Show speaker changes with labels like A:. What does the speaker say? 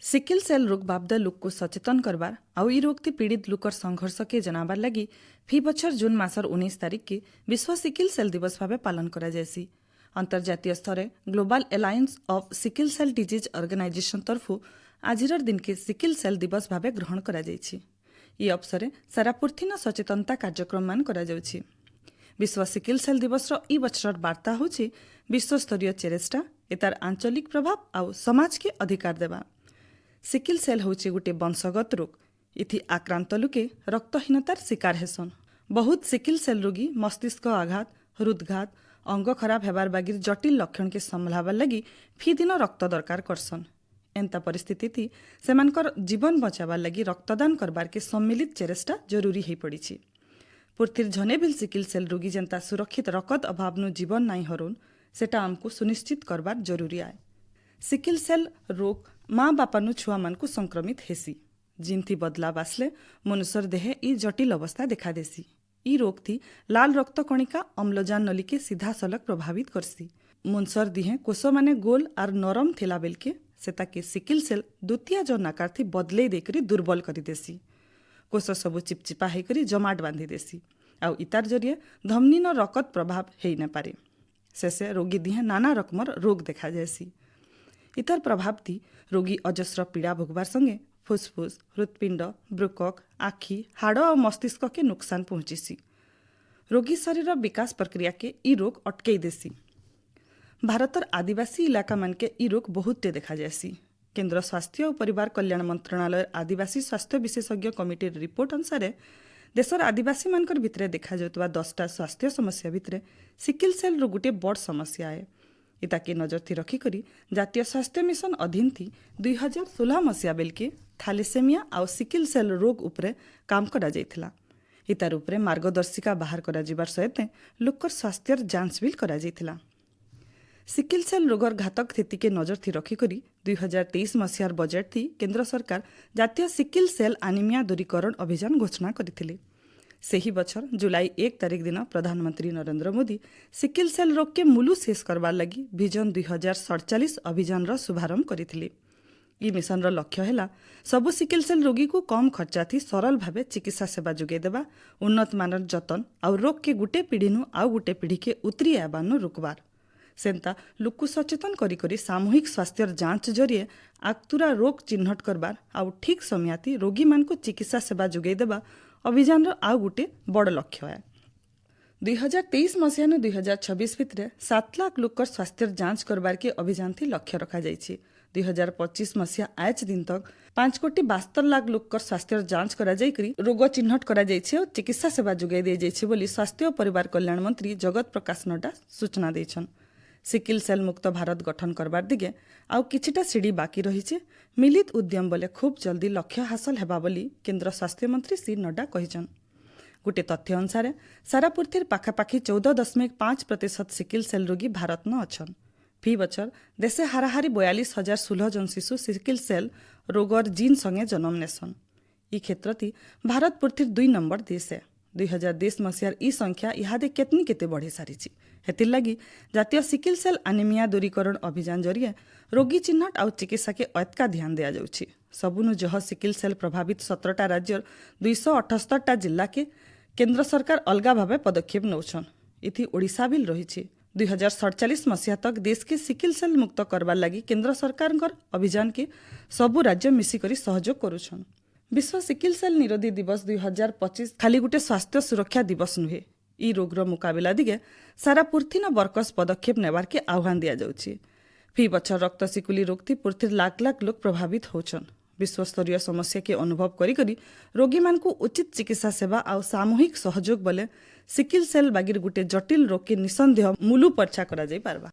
A: Sickle cell रोग बाबद लोक को सचेतन करबार आउ ई रोग पीड़ित लोकर संघर्ष के जनाबार लगी फी बछर जून मासर 19 तारिख के विश्व सिकिल सेल दिवस भाव पालन करा जायसी। अंतर्जातीय स्तर global alliance of sickle cell disease organisation तरफु आजिर दिन के सिकिल सेल दिवस भाव ग्रहण करा जायछि। ई अवसर सारा पृथ्वी सचेतनता कार्यक्रम मान करा जाउछि। विश्व सिकिल सेल दिवस ई बछर वार्ता होछि विश्वस्तरीय चेष्टा एतार आंचलिक प्रभाव आउ समाज के अधिकार देवा। सिकिल सेल होछि गोटे वंशगत रोग। इथि आक्रांत लोके रक्तहीनतार शिकार हेसन। बहुत सिकिल सेल रोगी मस्तिष्क आघात, हृदघात, अंग खराब हेबार बागिर जटिल लक्षण के संभलाबार लगी फी दिन रक्त दरकार करसन। एंता परिस्थिति थी सेमानकर जीवन बचाबार लगी रक्तदान करबार के सम्मिलित चेष्टा जरूरी हो पड़ी। पुर्थिर झनेभिल सिकिल सेल रोगी जेंता सुरक्षित रकत अभावनु जीवन नाई हरोन सेटा आमको सुनिश्चित करबार जरूरी आए। सिकिल सेल रोग माँ बापानु छुआ मानकु संक्रमित हेसी। जिनथी बदलाव आसले मनुष्यर देहे ई जटिल अवस्था देखा देसी। ई रोग थी लाल रक्त कणिका अम्लजान नली के सीधा सलग प्रभावित करसी। मनुष्यर दिहे कोष माने गोल आर नरम थेला बेलके सेता के सिकिल सेल द्वितीय जो नाकार थी बदले देकरी दुर्बल करी देसी। कोष सबु चिपचिपा हेकरी जमाट बांधी देसी आउ इतार जरिए धमनी न रकत प्रभाव हेई न पारे। शेषे रोगी दिहे नाना रकमर रोग देखा जायसी। इतर प्रभाव थी रोगी अजस्र पीड़ा भोगबार संगे फुसफुस, हृत्पिंड, ब्रुकक, आखि, हाड़ और मस्तिष्क के नुकसान पहुंचीसी। रोगी शरीर विकास प्रक्रिया के ई रोग अटकई देसी। भारतर आदिवासी इलाका मान के ई रोग बहुते देखा जायसी। केंद्र स्वास्थ्य और परिवार कल्याण मंत्रणालय आदिवासी स्वास्थ्य विशेषज्ञ कमिटी रिपोर्ट अनुसार देशर आदिवासी मानकर भितरे देखा जाउतबा 10टा स्वास्थ्य समस्या भितरे सिकिल सेल रोग गोटे बड़ समस्या है। इताके नजर थी रखिकरी जातीय स्वास्थ्य मिशन अधीन थी 2016 मसीहा बेलके थैलेसेमिया आउ सिकिल सेल रोग उपरे काम करा जाइथिला। इतार उपरे मार्गदर्शिका बाहर करा जिबार सहित लोकर स्वास्थ्यर जांच बिल करा जाइथिला। सिकिल सेल रोगर घातक स्थिति के नजर थी रखिकरी 2023 मसीहार बजेट थी केंद्र सरकार जातीय सिकिल सेल आनिमिया दूरीकरण अभियान घोषणा करथिले। सेही बछर जुलाई 1 तारिख दिन प्रधानमंत्री नरेंद्र मोदी सिकिल सेल रोग के मुलु शेष करबार लगी विजन 2047 अभियान रो शुभारंभ करथिले। ई मिशन रो लक्ष्य हैला सबु सिकिल सेल रोगी को कम खर्चा थी सरल भावे चिकित्सा सेवा जोगे देबा, उन्नत मानर जतन और रोग के गुटे पीढ़ीनु आउ गुटे पीढ़ी के उतरी आबानु रुकबार। सेंता लोक सचेतन करी करी सामूहिक स्वास्थ्य जांच जरिए आक्तुरा रोग चिन्हट करबार आउ ठीक समयाती रोगी मान को चिकित्सा सेवा जोगे देबा अभियान आउ गुटे बड़ लक्ष्य है। 2023 मसीहा 2026 भितर 7 लाख लोकर स्वास्थ्य जांच करबार के अभियान थी लक्ष्य रखा जाइछि। 2025 मसीहा आज दिन तक 5,72,00,000 लोकर स्वास्थ्य जांच करा जाइकरी रोग चिन्हट करा जाइछि और चिकित्सा सेवा जोगाई दे जाइछि बोली स्वास्थ्य और परिवार कल्याण मंत्री जगत प्रकाश नड्डा सूचना दैछन। सिकिल सेल मुक्त भारत गठन करबार दिगे आउ किछिटा सीढ़ी बाकी रहिছে। मिलित उद्यम बोले खूब जल्दी लक्ष्य हासिल हेबा बोली केंद्र स्वास्थ्य मंत्री श्री नड्डा कहिछन। गोटे तथ्य अनुसार सारा पृथ्वीर पाखापाखी 14.5% सिकिल सेल रोगी भारत न अछन। फी बछर देशे हाराहारी 42,016 जन शिशु सिकिल सेल रोगर जीन संगे जन्म नेसन। ई क्षेत्र थी भारत पृथ्वीर 2 नंबर देश है। 2010 मसीहार ई संख्या इहादे केतनी केते बढ़ी सारिछि। हेतिर लगी जातीय सिकिल सेल आनिमिया दूरीकरण अभियान जरिए रोगी चिन्हट आउ चिकित्सा के अतका ध्यान दिया जाउछि। सबुनु जह सिकिल सेल प्रभावित 17टा राज्यर 278टा जिला के केंद्र सरकार अलगा भावे पदक्षेप नौछन। इथि ओडिशा बिल रहिछि। 2047 मसीहा तक देश के सिकिल सेल मुक्त करबार लगी केंद्र सरकार अभियान के सबु राज्य मिसिकरी सहयोग करुछन। विश्व सिकिल सेल निरोधी दिवस 2025 खाली गुटे स्वास्थ्य सुरक्षा दिवस नुहे। ई रोगर मुकाबिला दिगे सारा पृथ्वी न बरकस पदक्षेप नेबार के आह्वान दिया जाउछि। फी बछर रक्त सिकुली रोग थी पृथ्वीर लाख लाख लोग प्रभावित होछन। विश्वस्तरीय समस्या के अनुभव करी करी रोगी मान को उचित चिकित्सा सेवा आउ सामूहिक सहयोग बोले सिकिल सेल बागिर गुटे जटिल रोग के निसंदेह मुलु पर्चा करा जाई पारबा।